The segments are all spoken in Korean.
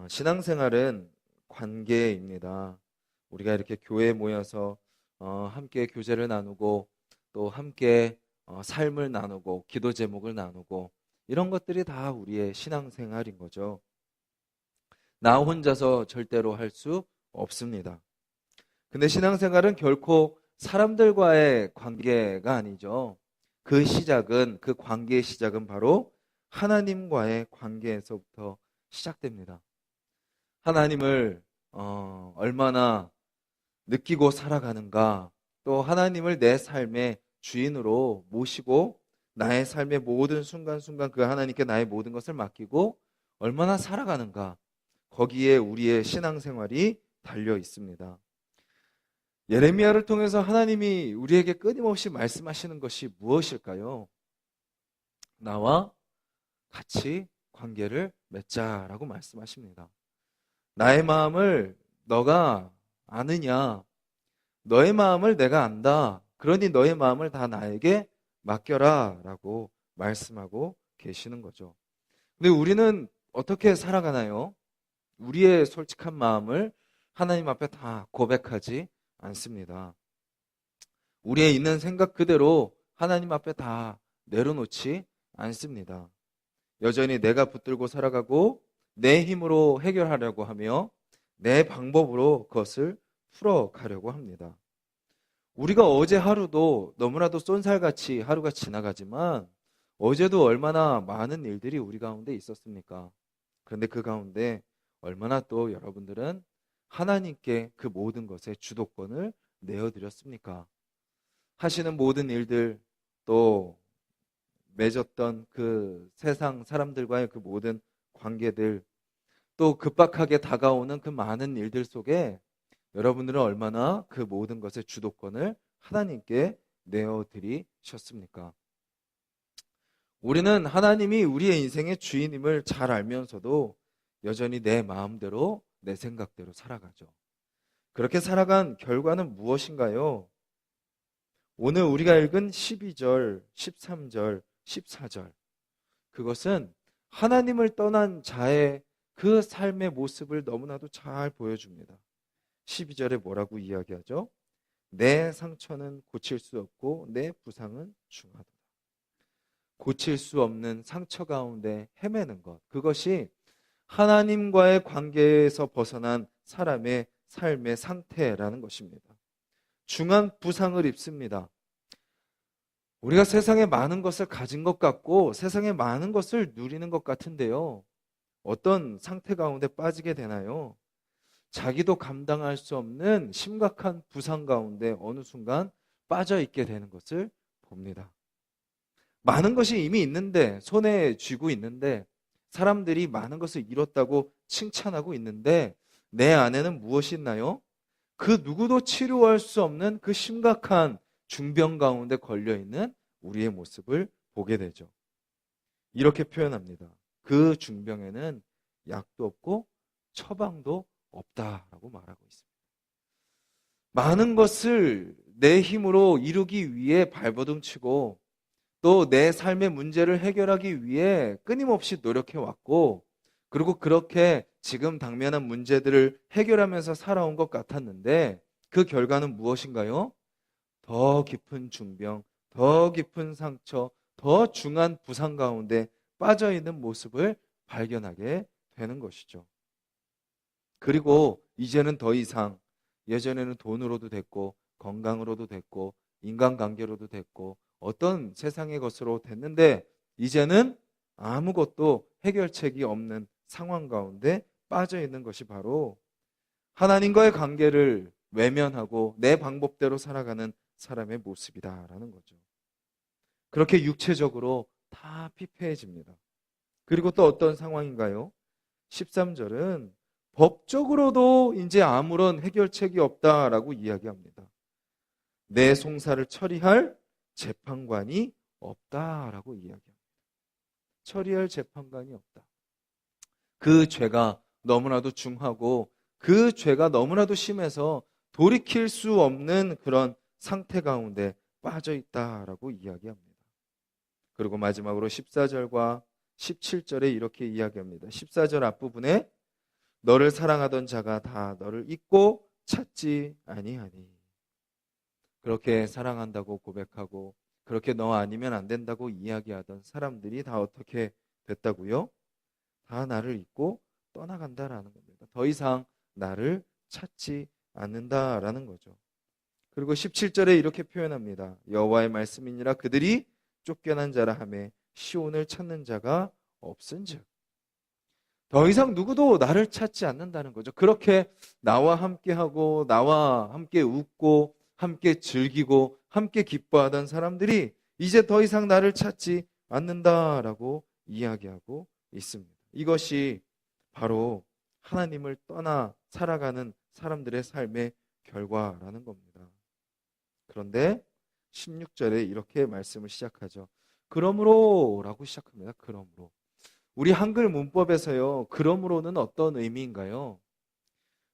신앙생활은 관계입니다. 우리가 이렇게 교회에 모여서 함께 교제를 나누고 또 함께 삶을 나누고 기도 제목을 나누고 이런 것들이 다 우리의 신앙생활인 거죠. 나 혼자서 절대로 할 수 없습니다. 근데 신앙생활은 결코 사람들과의 관계가 아니죠. 그 관계의 시작은 바로 하나님과의 관계에서부터 시작됩니다. 하나님을 얼마나 느끼고 살아가는가, 또 하나님을 내 삶의 주인으로 모시고 나의 삶의 모든 순간순간 그 하나님께 나의 모든 것을 맡기고 얼마나 살아가는가, 거기에 우리의 신앙생활이 달려 있습니다. 예레미야를 통해서 하나님이 우리에게 끊임없이 말씀하시는 것이 무엇일까요? 나와 같이 관계를 맺자라고 말씀하십니다. 나의 마음을 너가 아느냐? 너의 마음을 내가 안다. 그러니 너의 마음을 다 나에게 맡겨라 라고 말씀하고 계시는 거죠. 근데 우리는 어떻게 살아가나요? 우리의 솔직한 마음을 하나님 앞에 다 고백하지 않습니다. 우리의 있는 생각 그대로 하나님 앞에 다 내려놓지 않습니다. 여전히 내가 붙들고 살아가고 내 힘으로 해결하려고 하며 내 방법으로 그것을 풀어가려고 합니다. 우리가 어제 하루도 너무나도 쏜살같이 하루가 지나가지만 어제도 얼마나 많은 일들이 우리 가운데 있었습니까? 그런데 그 가운데 얼마나 또 여러분들은 하나님께 그 모든 것의 주도권을 내어드렸습니까? 하시는 모든 일들, 또 맺었던 그 세상 사람들과의 그 모든 관계들, 또 급박하게 다가오는 그 많은 일들 속에 여러분들은 얼마나 그 모든 것의 주도권을 하나님께 내어드리셨습니까? 우리는 하나님이 우리의 인생의 주인임을 잘 알면서도 여전히 내 마음대로 내 생각대로 살아가죠. 그렇게 살아간 결과는 무엇인가요? 오늘 우리가 읽은 12절, 13절, 14절, 그것은 하나님을 떠난 자의 그 삶의 모습을 너무나도 잘 보여줍니다. 12절에 뭐라고 이야기하죠? 내 상처는 고칠 수 없고 내 부상은 중하도다. 고칠 수 없는 상처 가운데 헤매는 것, 그것이 하나님과의 관계에서 벗어난 사람의 삶의 상태라는 것입니다. 중한 부상을 입습니다. 우리가 세상에 많은 것을 가진 것 같고 세상에 많은 것을 누리는 것 같은데요, 어떤 상태 가운데 빠지게 되나요? 자기도 감당할 수 없는 심각한 부상 가운데 어느 순간 빠져 있게 되는 것을 봅니다. 많은 것이 이미 있는데, 손에 쥐고 있는데, 사람들이 많은 것을 이뤘다고 칭찬하고 있는데 내 안에는 무엇이 있나요? 그 누구도 치료할 수 없는 그 심각한 중병 가운데 걸려있는 우리의 모습을 보게 되죠. 이렇게 표현합니다. 그 중병에는 약도 없고 처방도 없다라고 말하고 있습니다. 많은 것을 내 힘으로 이루기 위해 발버둥치고 또 내 삶의 문제를 해결하기 위해 끊임없이 노력해 왔고, 그리고 그렇게 지금 당면한 문제들을 해결하면서 살아온 것 같았는데 그 결과는 무엇인가요? 더 깊은 중병, 더 깊은 상처, 더 중한 부상 가운데 빠져 있는 모습을 발견하게 되는 것이죠. 그리고 이제는 더 이상, 예전에는 돈으로도 됐고 건강으로도 됐고 인간관계로도 됐고 어떤 세상의 것으로 됐는데 이제는 아무것도 해결책이 없는 상황 가운데 빠져 있는 것이 바로 하나님과의 관계를 외면하고 내 방법대로 살아가는 사람의 모습이다라는 거죠. 그렇게 육체적으로 다 피폐해집니다. 그리고 또 어떤 상황인가요? 13절은 법적으로도 이제 아무런 해결책이 없다라고 이야기합니다. 내 송사를 처리할 재판관이 없다라고 이야기합니다. 처리할 재판관이 없다. 그 죄가 너무나도 중하고 그 죄가 너무나도 심해서 돌이킬 수 없는 그런 상태 가운데 빠져 있다라고 이야기합니다. 그리고 마지막으로 14절과 17절에 이렇게 이야기합니다. 14절 앞부분에 너를 사랑하던 자가 다 너를 잊고 찾지 아니하니. 그렇게 사랑한다고 고백하고 그렇게 너 아니면 안 된다고 이야기하던 사람들이 다 어떻게 됐다고요? 다 나를 잊고 떠나간다라는 겁니다. 더 이상 나를 찾지 않는다라는 거죠. 그리고 17절에 이렇게 표현합니다. 여호와의 말씀이니라 그들이 쫓겨난 자라 하매 시온을 찾는 자가 없은즉. 더 이상 누구도 나를 찾지 않는다는 거죠. 그렇게 나와 함께하고 나와 함께 웃고 함께 즐기고 함께 기뻐하던 사람들이 이제 더 이상 나를 찾지 않는다라고 이야기하고 있습니다. 이것이 바로 하나님을 떠나 살아가는 사람들의 삶의 결과라는 겁니다. 그런데 16절에 이렇게 말씀을 시작하죠. 그러므로 라고 시작합니다. 그러므로. 우리 한글 문법에서요, 그러므로는 어떤 의미인가요?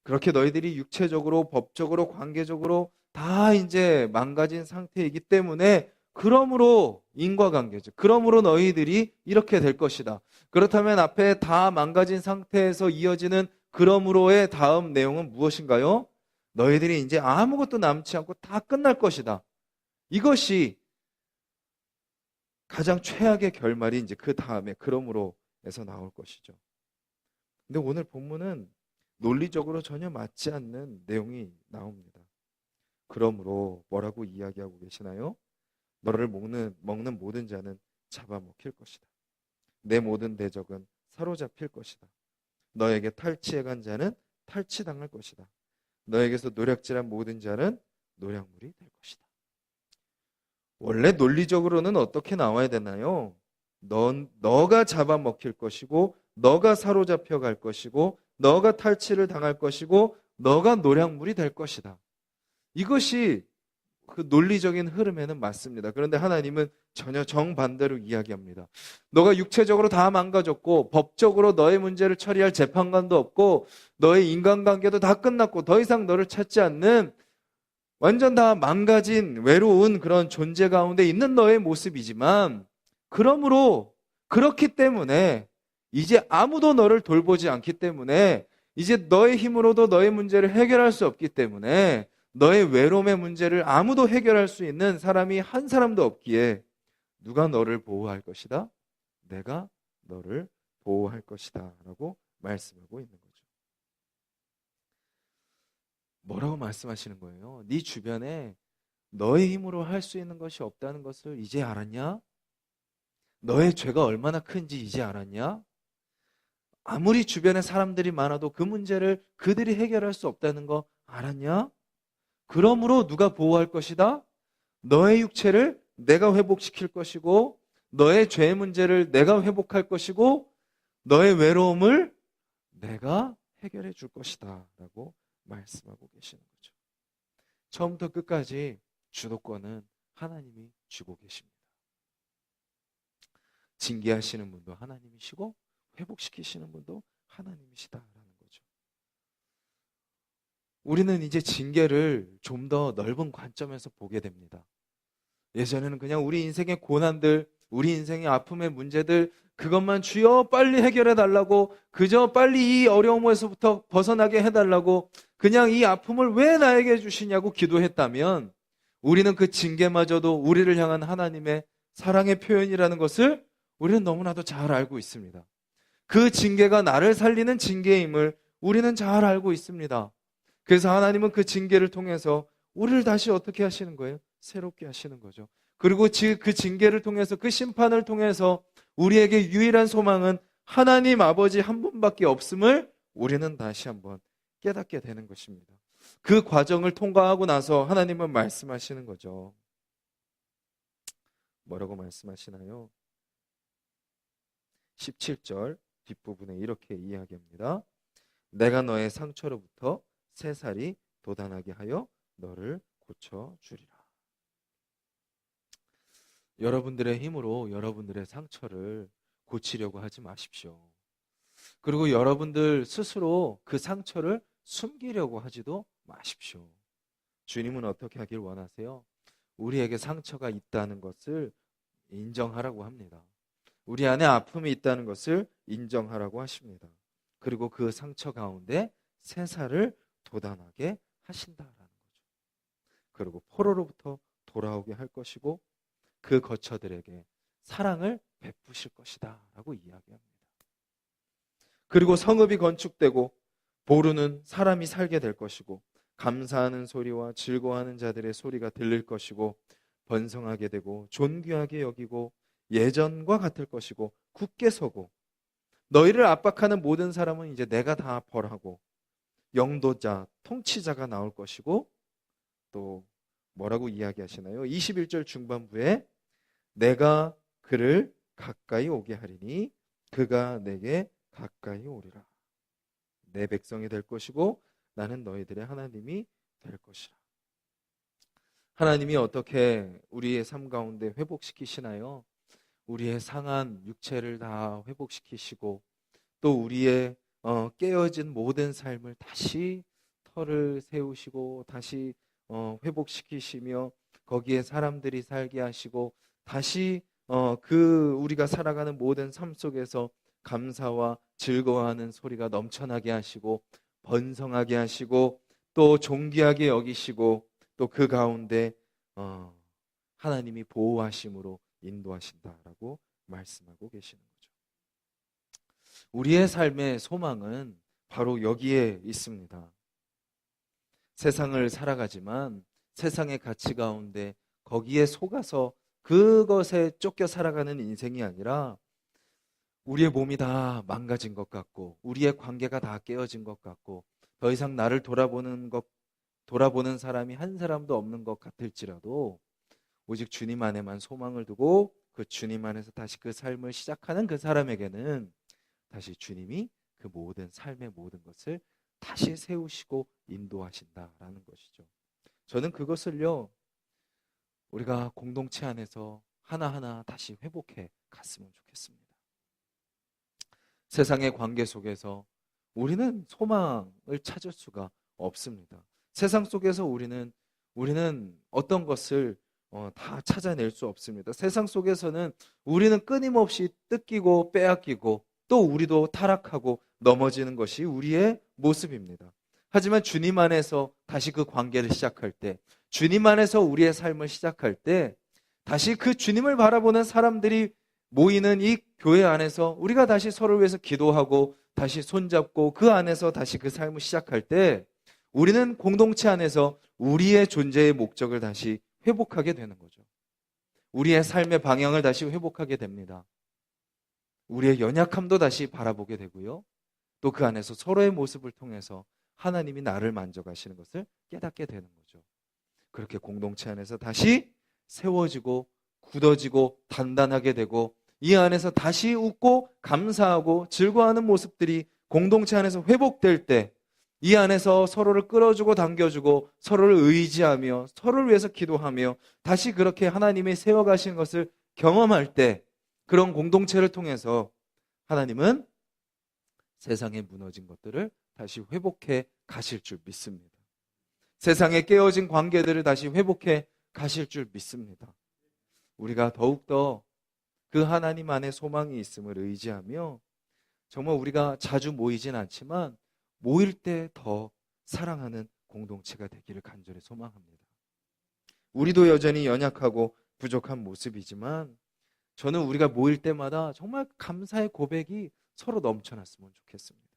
그렇게 너희들이 육체적으로, 법적으로, 관계적으로 다 이제 망가진 상태이기 때문에 그러므로 인과관계죠. 그러므로 너희들이 이렇게 될 것이다. 그렇다면 앞에 다 망가진 상태에서 이어지는 그러므로의 다음 내용은 무엇인가요? 너희들이 이제 아무것도 남지 않고 다 끝날 것이다. 이것이 가장 최악의 결말이 이제 그 다음에 그러므로에서 나올 것이죠. 근데 오늘 본문은 논리적으로 전혀 맞지 않는 내용이 나옵니다. 그러므로 뭐라고 이야기하고 계시나요? 너를 먹는 모든 자는 잡아먹힐 것이다. 내 모든 대적은 사로잡힐 것이다. 너에게 탈취해간 자는 탈취당할 것이다. 너에게서 노략질한 모든 자는 노략물이 될 것이다. 원래 논리적으로는 어떻게 나와야 되나요? 너가 잡아먹힐 것이고 너가 사로잡혀 갈 것이고 너가 탈취를 당할 것이고 너가 노략물이 될 것이다. 이것이 그 논리적인 흐름에는 맞습니다. 그런데 하나님은 전혀 정반대로 이야기합니다. 너가 육체적으로 다 망가졌고 법적으로 너의 문제를 처리할 재판관도 없고 너의 인간관계도 다 끝났고 더 이상 너를 찾지 않는 완전 다 망가진 외로운 그런 존재 가운데 있는 너의 모습이지만 그러므로 그렇기 때문에 이제 아무도 너를 돌보지 않기 때문에 이제 너의 힘으로도 너의 문제를 해결할 수 없기 때문에 너의 외로움의 문제를 아무도 해결할 수 있는 사람이 한 사람도 없기에 누가 너를 보호할 것이다? 내가 너를 보호할 것이다 라고 말씀하고 있는 거죠. 뭐라고 말씀하시는 거예요? 네 주변에 너의 힘으로 할 수 있는 것이 없다는 것을 이제 알았냐? 너의 죄가 얼마나 큰지 이제 알았냐? 아무리 주변에 사람들이 많아도 그 문제를 그들이 해결할 수 없다는 거 알았냐? 그러므로 누가 보호할 것이다? 너의 육체를 내가 회복시킬 것이고 너의 죄의 문제를 내가 회복할 것이고 너의 외로움을 내가 해결해 줄 것이다 라고 말씀하고 계시는 거죠. 처음부터 끝까지 주도권은 하나님이 쥐고 계십니다. 징계하시는 분도 하나님이시고 회복시키시는 분도 하나님이시다라는 거죠. 우리는 이제 징계를 좀 더 넓은 관점에서 보게 됩니다. 예전에는 그냥 우리 인생의 고난들, 우리 인생의 아픔의 문제들 그것만 주여 빨리 해결해 달라고 그저 빨리 이 어려움에서부터 벗어나게 해달라고 그냥 이 아픔을 왜 나에게 주시냐고 기도했다면 우리는 그 징계마저도 우리를 향한 하나님의 사랑의 표현이라는 것을 우리는 너무나도 잘 알고 있습니다. 그 징계가 나를 살리는 징계임을 우리는 잘 알고 있습니다. 그래서 하나님은 그 징계를 통해서 우리를 다시 어떻게 하시는 거예요? 새롭게 하시는 거죠. 그리고 그 징계를 통해서 그 심판을 통해서 우리에게 유일한 소망은 하나님 아버지 한 분밖에 없음을 우리는 다시 한번 깨닫게 되는 것입니다. 그 과정을 통과하고 나서 하나님은 말씀하시는 거죠. 뭐라고 말씀하시나요? 17절 뒷부분에 이렇게 이야기합니다. 내가 너의 상처로부터 새살이 돋아나게 하여 너를 고쳐주리라. 여러분들의 힘으로 여러분들의 상처를 고치려고 하지 마십시오. 그리고 여러분들 스스로 그 상처를 숨기려고 하지도 마십시오. 주님은 어떻게 하길 원하세요? 우리에게 상처가 있다는 것을 인정하라고 합니다. 우리 안에 아픔이 있다는 것을 인정하라고 하십니다. 그리고 그 상처 가운데 새살을 돋아나게 하신다라는 거죠. 그리고 포로로부터 돌아오게 할 것이고 그 거처들에게 사랑을 베푸실 것이다 라고 이야기합니다. 그리고 성읍이 건축되고 보루는 사람이 살게 될 것이고 감사하는 소리와 즐거워하는 자들의 소리가 들릴 것이고 번성하게 되고 존귀하게 여기고 예전과 같을 것이고 굳게 서고 너희를 압박하는 모든 사람은 이제 내가 다 벌하고 영도자, 통치자가 나올 것이고 또 뭐라고 이야기하시나요? 21절 중반부에 내가 그를 가까이 오게 하리니 그가 내게 가까이 오리라. 내 백성이 될 것이고 나는 너희들의 하나님이 될 것이라. 하나님이 어떻게 우리의 삶 가운데 회복시키시나요? 우리의 상한 육체를 다 회복시키시고 또 우리의 깨어진 모든 삶을 다시 터를 세우시고 다시 회복시키시며 거기에 사람들이 살게 하시고 다시 그 우리가 살아가는 모든 삶 속에서 감사와 즐거워하는 소리가 넘쳐나게 하시고 번성하게 하시고 또 존귀하게 여기시고 또 그 가운데 하나님이 보호하심으로 인도하신다라고 말씀하고 계시는 거죠. 우리의 삶의 소망은 바로 여기에 있습니다. 세상을 살아가지만 세상의 가치 가운데 거기에 속아서 그것에 쫓겨 살아가는 인생이 아니라 우리의 몸이 다 망가진 것 같고 우리의 관계가 다 깨어진 것 같고 더 이상 나를 돌아보는 사람이 한 사람도 없는 것 같을지라도 오직 주님 안에만 소망을 두고 그 주님 안에서 다시 그 삶을 시작하는 그 사람에게는 다시 주님이 그 모든 삶의 모든 것을 다시 세우시고 인도하신다라는 것이죠. 저는 그것을요 우리가 공동체 안에서 하나하나 다시 회복해 갔으면 좋겠습니다. 세상의 관계 속에서 우리는 소망을 찾을 수가 없습니다. 세상 속에서 우리는 어떤 것을 다 찾아낼 수 없습니다. 세상 속에서는 우리는 끊임없이 뜯기고 빼앗기고 또 우리도 타락하고 넘어지는 것이 우리의 모습입니다. 하지만 주님 안에서 다시 그 관계를 시작할 때, 주님 안에서 우리의 삶을 시작할 때 다시 그 주님을 바라보는 사람들이 모이는 이 교회 안에서 우리가 다시 서로를 위해서 기도하고 다시 손잡고 그 안에서 다시 그 삶을 시작할 때 우리는 공동체 안에서 우리의 존재의 목적을 다시 회복하게 되는 거죠. 우리의 삶의 방향을 다시 회복하게 됩니다. 우리의 연약함도 다시 바라보게 되고요. 또 그 안에서 서로의 모습을 통해서 하나님이 나를 만져가시는 것을 깨닫게 되는 거죠. 그렇게 공동체 안에서 다시 세워지고 굳어지고 단단하게 되고 이 안에서 다시 웃고 감사하고 즐거워하는 모습들이 공동체 안에서 회복될 때 이 안에서 서로를 끌어주고 당겨주고 서로를 의지하며 서로를 위해서 기도하며 다시 그렇게 하나님이 세워가신 것을 경험할 때 그런 공동체를 통해서 하나님은 세상에 무너진 것들을 다시 회복해 가실 줄 믿습니다. 세상에 깨어진 관계들을 다시 회복해 가실 줄 믿습니다. 우리가 더욱더 그 하나님 안에 소망이 있음을 의지하며 정말 우리가 자주 모이진 않지만 모일 때 더 사랑하는 공동체가 되기를 간절히 소망합니다. 우리도 여전히 연약하고 부족한 모습이지만 저는 우리가 모일 때마다 정말 감사의 고백이 서로 넘쳐났으면 좋겠습니다.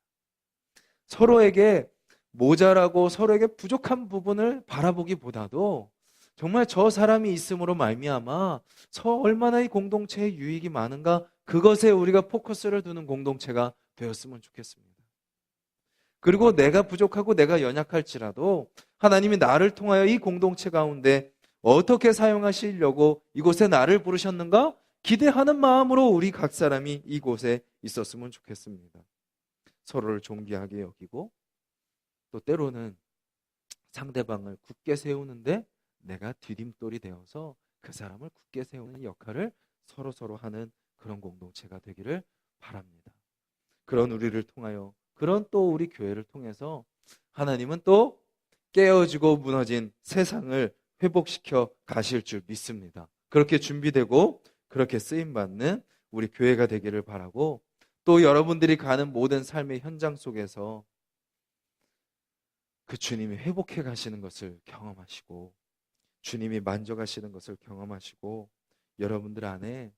서로에게 모자라고 서로에게 부족한 부분을 바라보기보다도 정말 저 사람이 있음으로 말미암아 얼마나 이 공동체에 유익이 많은가 그것에 우리가 포커스를 두는 공동체가 되었으면 좋겠습니다. 그리고 내가 부족하고 내가 연약할지라도 하나님이 나를 통하여 이 공동체 가운데 어떻게 사용하시려고 이곳에 나를 부르셨는가 기대하는 마음으로 우리 각 사람이 이곳에 있었으면 좋겠습니다. 서로를 존귀하게 여기고 또 때로는 상대방을 굳게 세우는데 내가 디딤돌이 되어서 그 사람을 굳게 세우는 역할을 서로 하는 그런 공동체가 되기를 바랍니다. 그런 우리를 통하여 그런 또 우리 교회를 통해서 하나님은 또 깨어지고 무너진 세상을 회복시켜 가실 줄 믿습니다. 그렇게 준비되고 그렇게 쓰임받는 우리 교회가 되기를 바라고 또 여러분들이 가는 모든 삶의 현장 속에서 그 주님이 회복해 가시는 것을 경험하시고 주님이 만져가시는 것을 경험하시고 여러분들 안에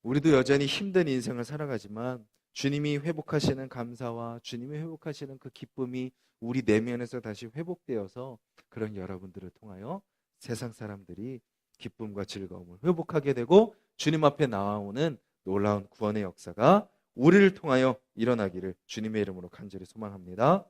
우리도 여전히 힘든 인생을 살아가지만 주님이 회복하시는 감사와 주님이 회복하시는 그 기쁨이 우리 내면에서 다시 회복되어서 그런 여러분들을 통하여 세상 사람들이 기쁨과 즐거움을 회복하게 되고 주님 앞에 나아오는 놀라운 구원의 역사가 우리를 통하여 일어나기를 주님의 이름으로 간절히 소망합니다.